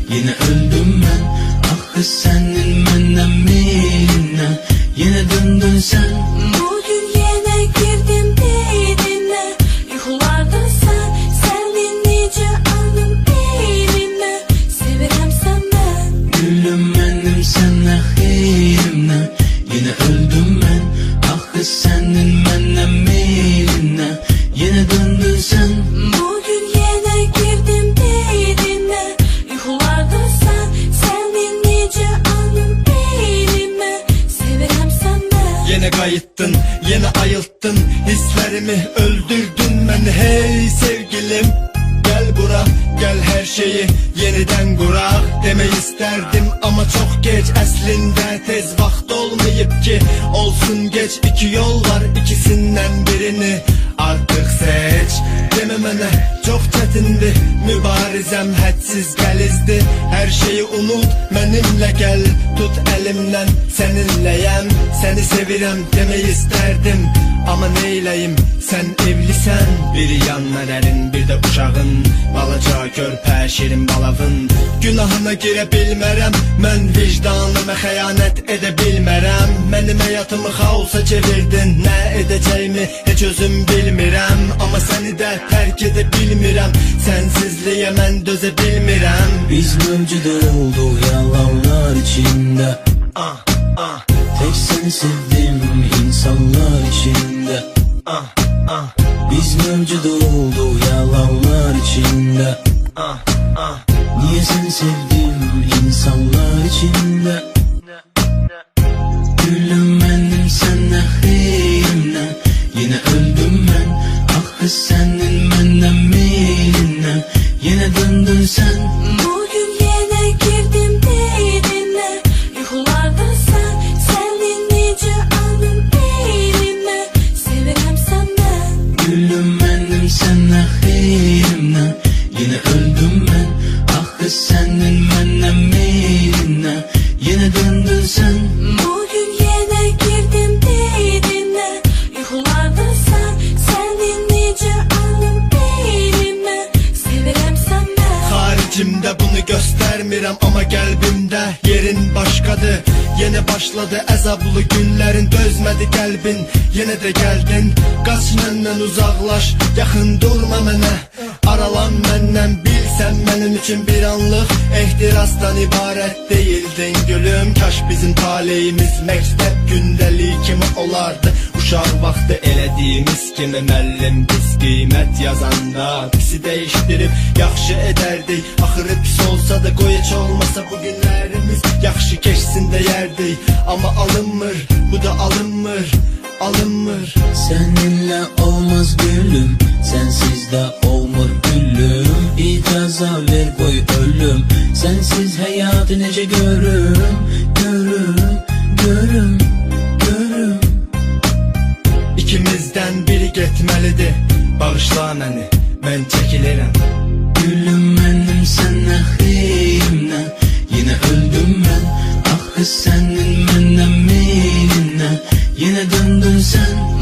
Yine öldüm ben, ah senin menden meyline. Yine döndün sen. Bugün yine girdim beynine. Yuxularda senin nice anım elimle. Sevirəm senden. Gülüm benim senle xeyrimle. Yine öldüm ben, ah senin menden meyline. Yine döndün sen. Bugün yine girdim beynine. Yuxularda senin nice anım elimle. Sevirəm senden. Yine kayıttın, yine ayılttın, hislerimi öldürdün beni. Hey sevgilim, gel bura, gel her şeyi yeniden kurak. Demek isterdim ama çok geç. Aslında tez vaxt olmayıp ki olsun geç. İki yol var, ikisinden birini artık seç. Deme mənə çok çetindi, mübarizem hadsiz gəlizdi. Her şeyi unut, benimle gel, tut elimden, seninleyem. Seni sevirem demeyi isterdim ama neyleyim, sen evlisen. Biri yandan elin, bir de uşağın, balaca körpə şirin balavın. Günahına girə bilmərəm, mən vicdanıma xəyanət edə bilmərəm. Mənim həyatımı xaosa çevirdin, nə edəcəyimi heç özüm bilmirəm. Ama səni də terk edə bilmirəm, sensizliyə mən dözə bilmirəm. Biz mevcut olduk yalanlar içinde. Tek seni sevdim insanlar içinde. Biz mevcut olduk yalanlar içinde. Niye seni sevdim insanlar içinde? Gülüm benim senle xeyrimle. Yine öldüm ben, ah senin menden meyline. Yine döndün sen. Bugün yine girdim beynine. Yuxularda senin nice anım elimle. Sevirəm senden. Gülüm benim senle xeyrimle. Yine öldüm ben, ah senin menden meyline. Yine döndün sen. Bugün yine girdim beynine. Yuxularda senin nice anım elimle. Sevirəm senden. Haricimde bunu göstermirəm ama kalbimde yerin başkadır. Yine başladı əzablı günlerin, dözmədi qəlbin, yine de geldin. Qaç məndən uzaklaş, yaxın durma mənə. Aralan məndən, bilsən mənim için bir anlık ehtirasdan ibaret değildin gülüm. Kaş bizim taleyimiz məktəb gündəlik kimi olardı. Uşaq vaxtı elədiyimiz kimi müəllim biz qiymət yazanda pisi değiştirib yaxşı edərdik. Axırı pis olsa da qoy heç olmasa bu günlərimiz yaxşı keçsin deyərdik. Ama alınmır, bu da alınmır, alınmır. Seninle olmaz gülüm, sensiz de olmur gülüm. İcaza ver koy ölüm, sensiz hayatı nece görüm. Görüm, görüm, görüm. İkimizden biri getməlidir, bağışla məni, mən çəkilirəm. Gülüm benim senle xeyrimle. Yine öldüm ben, ah senin menden meyline. Yine döndün sen.